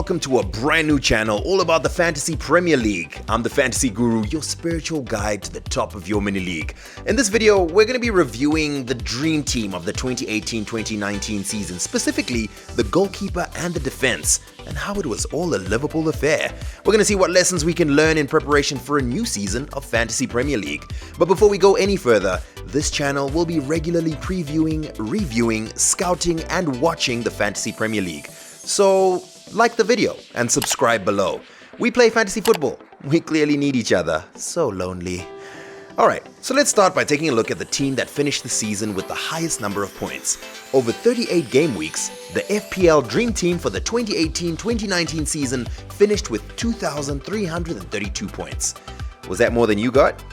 welcome to a brand new channel all about the Fantasy Premier League. I'm the Fantasy Guru, your spiritual guide to the top of your mini league. In this video, we're going to be reviewing the dream team of the 2018-2019 season, specifically the goalkeeper and the defense, and how it was all a Liverpool affair. We're going to see what lessons we can learn in preparation for a new season of Fantasy Premier League. But before we go any further, this channel will be regularly previewing, reviewing, scouting, and watching the Fantasy Premier League. So, like the video and subscribe below. We play fantasy football. We clearly need each other. So lonely. Alright, so let's start by taking a look at the team that finished the season with the highest number of points. Over 38 game weeks, the FPL Dream Team for the 2018-2019 season finished with 2,332 points. Was that more than you got?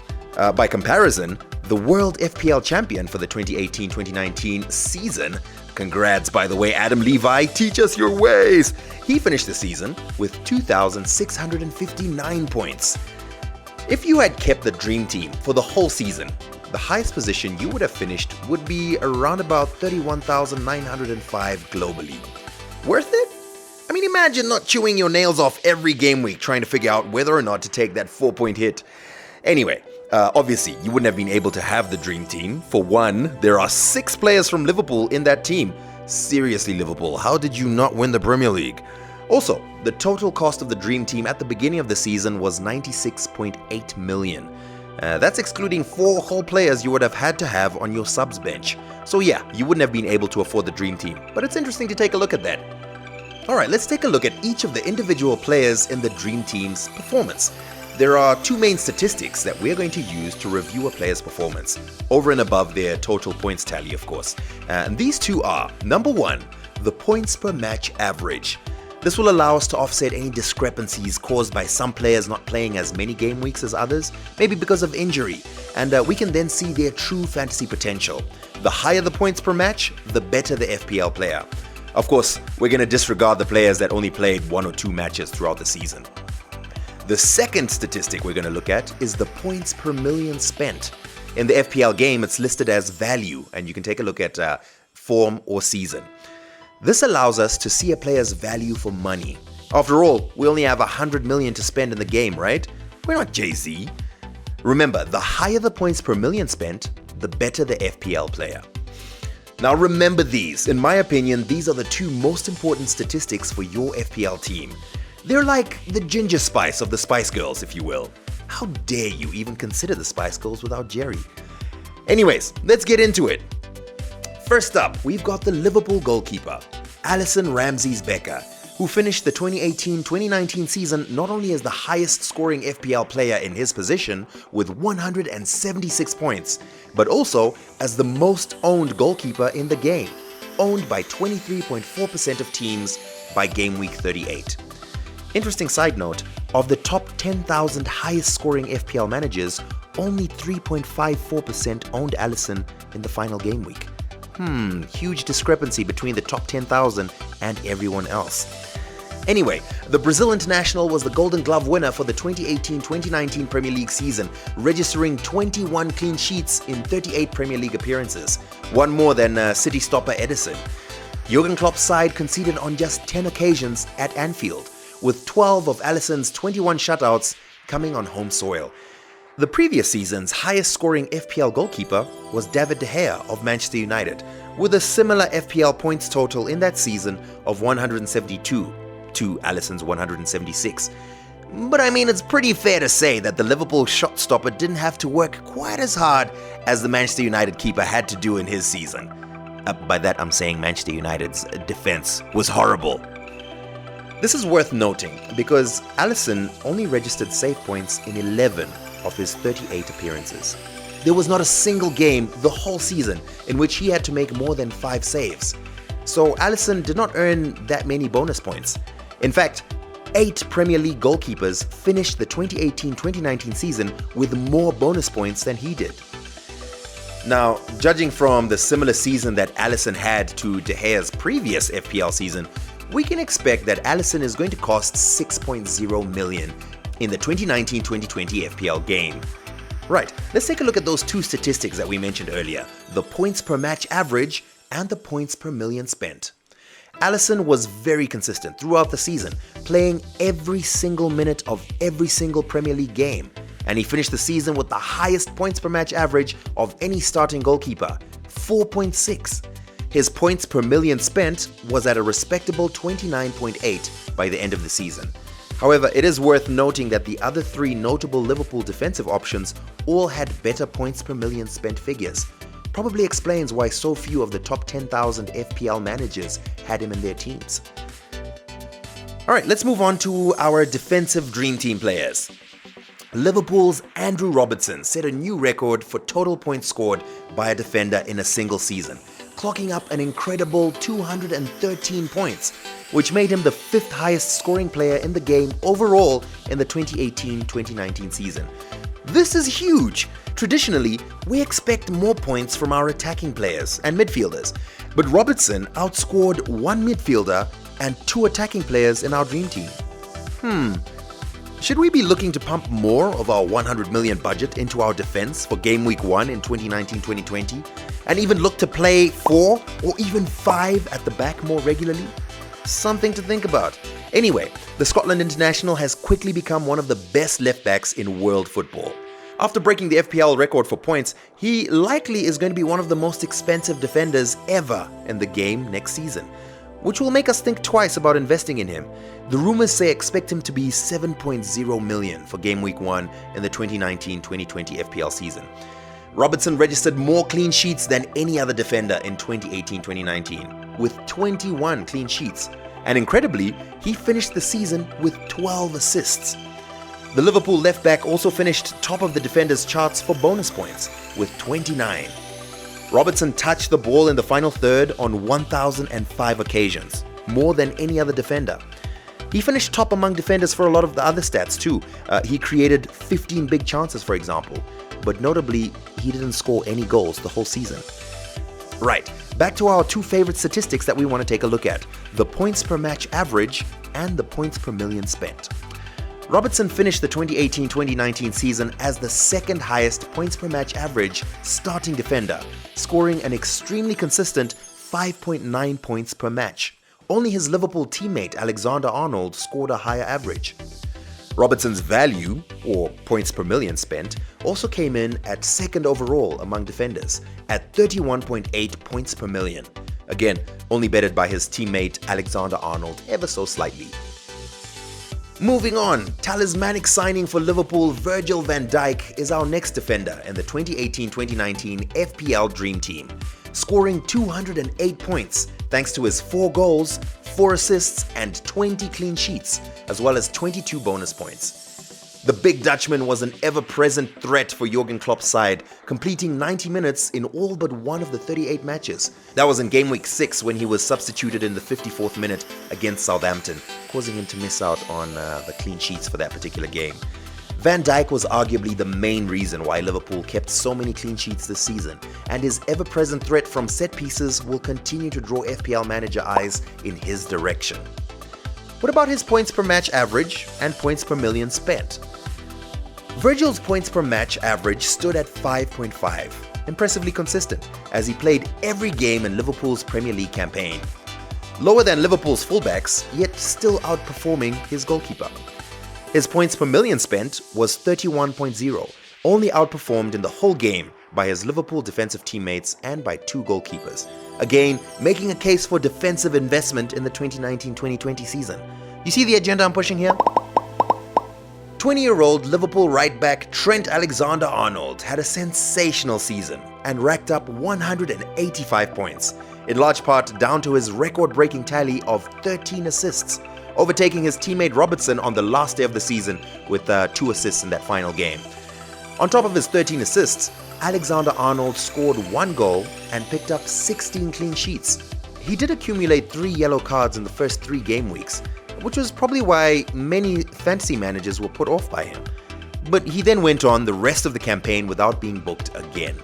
By comparison, the World FPL Champion for the 2018-2019 season, congrats by the way Adam Levi, teach us your ways! He finished the season with 2,659 points. If you had kept the Dream Team for the whole season, the highest position you would have finished would be around about 31,905 globally. Worth it? I mean, imagine not chewing your nails off every game week trying to figure out whether or not to take that 4-point hit. Anyway, obviously, you wouldn't have been able to have the Dream Team. For one, there are 6 players from Liverpool in that team. Seriously, Liverpool, how did you not win the Premier League? Also, the total cost of the Dream Team at the beginning of the season was 96.8 million. That's excluding 4 whole players you would have had to have on your subs bench. So yeah, you wouldn't have been able to afford the Dream Team, but it's interesting to take a look at that. Alright, let's take a look at each of the individual players in the Dream Team's performance. There are 2 main statistics that we're going to use to review a player's performance, over and above their total points tally, of course. And these 2 are, number 1, the points per match average. This will allow us to offset any discrepancies caused by some players not playing as many game weeks as others, maybe because of injury, and we can then see their true fantasy potential. The higher the points per match, the better the FPL player. Of course, we're going to disregard the players that only played 1 or 2 matches throughout the season. The second statistic we're going to look at is the points per million spent. In the FPL game, it's listed as value, and you can take a look at form or season. This allows us to see a player's value for money. After all, we only have 100 million to spend in the game, right? We're not Jay-Z. Remember, the higher the points per million spent, the better the FPL player. Now remember these. In my opinion, these are the 2 most important statistics for your FPL team. They're like the ginger spice of the Spice Girls, if you will. How dare you even consider the Spice Girls without Jerry? Anyways, let's get into it. First up, we've got the Liverpool goalkeeper, Alisson Ramsey-Becker, who finished the 2018-2019 season not only as the highest scoring FPL player in his position with 176 points, but also as the most owned goalkeeper in the game, owned by 23.4% of teams by game week 38. Interesting side note, of the top 10,000 highest scoring FPL managers, only 3.54% owned Alisson in the final game week. Huge discrepancy between the top 10,000 and everyone else. Anyway, the Brazil international was the Golden Glove winner for the 2018-2019 Premier League season, registering 21 clean sheets in 38 Premier League appearances, one more than City stopper Edison. Jurgen Klopp's side conceded on just 10 occasions at Anfield, with 12 of Alisson's 21 shutouts coming on home soil. The previous season's highest scoring FPL goalkeeper was David De Gea of Manchester United, with a similar FPL points total in that season of 172 to Alisson's 176. But I mean, it's pretty fair to say that the Liverpool shot stopper didn't have to work quite as hard as the Manchester United keeper had to do in his season. By that I'm saying Manchester United's defense was horrible. This is worth noting because Alisson only registered save points in 11 of his 38 appearances. There was not a single game the whole season in which he had to make more than 5 saves. So Alisson did not earn that many bonus points. In fact, 8 Premier League goalkeepers finished the 2018-2019 season with more bonus points than he did. Now, judging from the similar season that Alisson had to De Gea's previous FPL season, we can expect that Alisson is going to cost 6.0 million in the 2019-2020 FPL game. Right, let's take a look at those 2 statistics that we mentioned earlier, the points per match average and the points per million spent. Alisson was very consistent throughout the season, playing every single minute of every single Premier League game, and he finished the season with the highest points per match average of any starting goalkeeper, 4.6. His points per million spent was at a respectable 29.8 by the end of the season. However, it is worth noting that the other three notable Liverpool defensive options all had better points per million spent figures. Probably explains why so few of the top 10,000 FPL managers had him in their teams. Alright, let's move on to our defensive dream team players. Liverpool's Andrew Robertson set a new record for total points scored by a defender in a single season, clocking up an incredible 213 points, which made him the 5th highest scoring player in the game overall in the 2018-2019 season. This is huge! Traditionally, we expect more points from our attacking players and midfielders, but Robertson outscored one midfielder and 2 attacking players in our dream team. Should we be looking to pump more of our 100 million budget into our defense for game week 1 in 2019-2020 and even look to play 4 or even 5 at the back more regularly? Something to think about. Anyway, the Scotland international has quickly become one of the best left backs in world football. After breaking the FPL record for points, he likely is going to be one of the most expensive defenders ever in the game next season, which will make us think twice about investing in him. The rumors say expect him to be 7.0 million for game week 1 in the 2019-2020 FPL season. Robertson registered more clean sheets than any other defender in 2018-2019, with 21 clean sheets, and incredibly, he finished the season with 12 assists. The Liverpool left back also finished top of the defenders' charts for bonus points, with 29. Robertson touched the ball in the final third on 1,005 occasions, more than any other defender. He finished top among defenders for a lot of the other stats too. He created 15 big chances, for example, but notably, he didn't score any goals the whole season. Right, back to our 2 favorite statistics that we want to take a look at, the points per match average and the points per million spent. Robertson finished the 2018-2019 season as the 2nd highest points per match average starting defender, scoring an extremely consistent 5.9 points per match. Only his Liverpool teammate Alexander-Arnold scored a higher average. Robertson's value, or points per million spent, also came in at 2nd overall among defenders, at 31.8 points per million. Again, only bettered by his teammate Alexander-Arnold ever so slightly. Moving on, talismanic signing for Liverpool, Virgil van Dijk is our next defender in the 2018-2019 FPL Dream Team, scoring 208 points thanks to his 4 goals, 4 assists and 20 clean sheets, as well as 22 bonus points. The big Dutchman was an ever-present threat for Jurgen Klopp's side, completing 90 minutes in all but one of the 38 matches. That was in game week 6 when he was substituted in the 54th minute against Southampton, causing him to miss out on the clean sheets for that particular game. Van Dijk was arguably the main reason why Liverpool kept so many clean sheets this season, and his ever-present threat from set pieces will continue to draw FPL manager eyes in his direction. What about his points per match average and points per million spent? Virgil's points per match average stood at 5.5, impressively consistent as he played every game in Liverpool's Premier League campaign. Lower than Liverpool's fullbacks, yet still outperforming his goalkeeper. His points per million spent was 31.0, only outperformed in the whole game by his Liverpool defensive teammates and by 2 goalkeepers. Again, making a case for defensive investment in the 2019-2020 season. You see the agenda I'm pushing here? 20-year-old Liverpool right-back Trent AlexanderArnold had a sensational season and racked up 185 points, in large part down to his record-breaking tally of 13 assists, overtaking his teammate Robertson on the last day of the season with 2 assists in that final game. On top of his 13 assists, Alexander-Arnold scored 1 goal and picked up 16 clean sheets. He did accumulate 3 yellow cards in the first 3 game weeks, which was probably why many fantasy managers were put off by him. But he then went on the rest of the campaign without being booked again.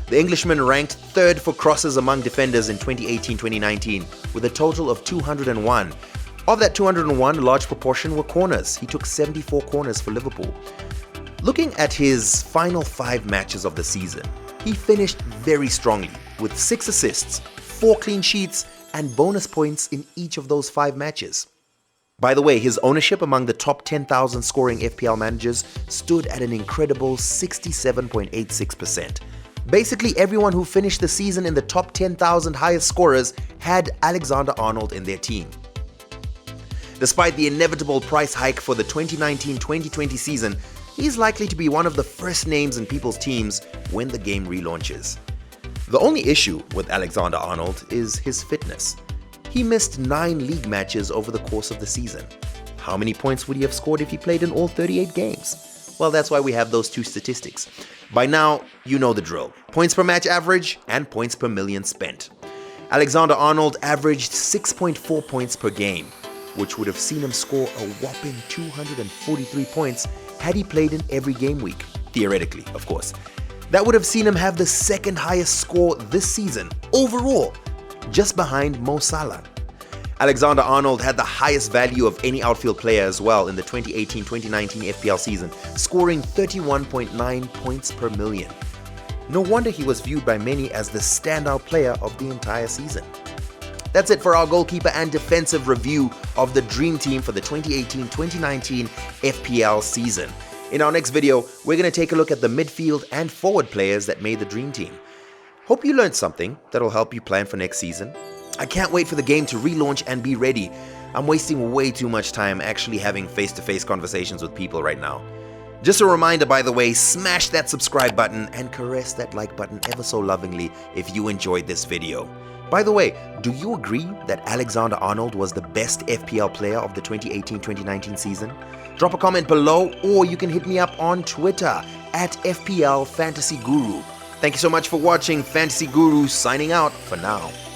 The Englishman ranked 3rd for crosses among defenders in 2018-2019 with a total of 201. Of that 201, a large proportion were corners. He took 74 corners for Liverpool. Looking at his final 5 matches of the season, he finished very strongly with 6 assists, 4 clean sheets and bonus points in each of those 5 matches. By the way, his ownership among the top 10,000 scoring FPL managers stood at an incredible 67.86%. Basically, everyone who finished the season in the top 10,000 highest scorers had Alexander-Arnold in their team. Despite the inevitable price hike for the 2019-2020 season, he's likely to be one of the first names in people's teams when the game relaunches. The only issue with Alexander-Arnold is his fitness. He missed 9 league matches over the course of the season. How many points would he have scored if he played in all 38 games? Well, that's why we have those 2 statistics. By now, you know the drill. Points per match average and points per million spent. Alexander-Arnold averaged 6.4 points per game, which would have seen him score a whopping 243 points had he played in every game week. Theoretically, of course. That would have seen him have the second highest score this season overall, just behind Mo Salah. Alexander-Arnold had the highest value of any outfield player as well in the 2018-2019 FPL season, scoring 31.9 points per million. No wonder he was viewed by many as the standout player of the entire season. That's it for our goalkeeper and defensive review of the Dream Team for the 2018-2019 FPL season. In our next video, we're going to take a look at the midfield and forward players that made the Dream Team. Hope you learned something that'll help you plan for next season. I can't wait for the game to relaunch and be ready. I'm wasting way too much time actually having face-to-face conversations with people right now. Just a reminder, by the way, smash that subscribe button and caress that like button ever so lovingly if you enjoyed this video. By the way, do you agree that Alexander-Arnold was the best FPL player of the 2018-2019 season? Drop a comment below, or you can hit me up on Twitter at FPL Fantasy Guru. Thank you so much for watching. Fantasy Guru signing out for now.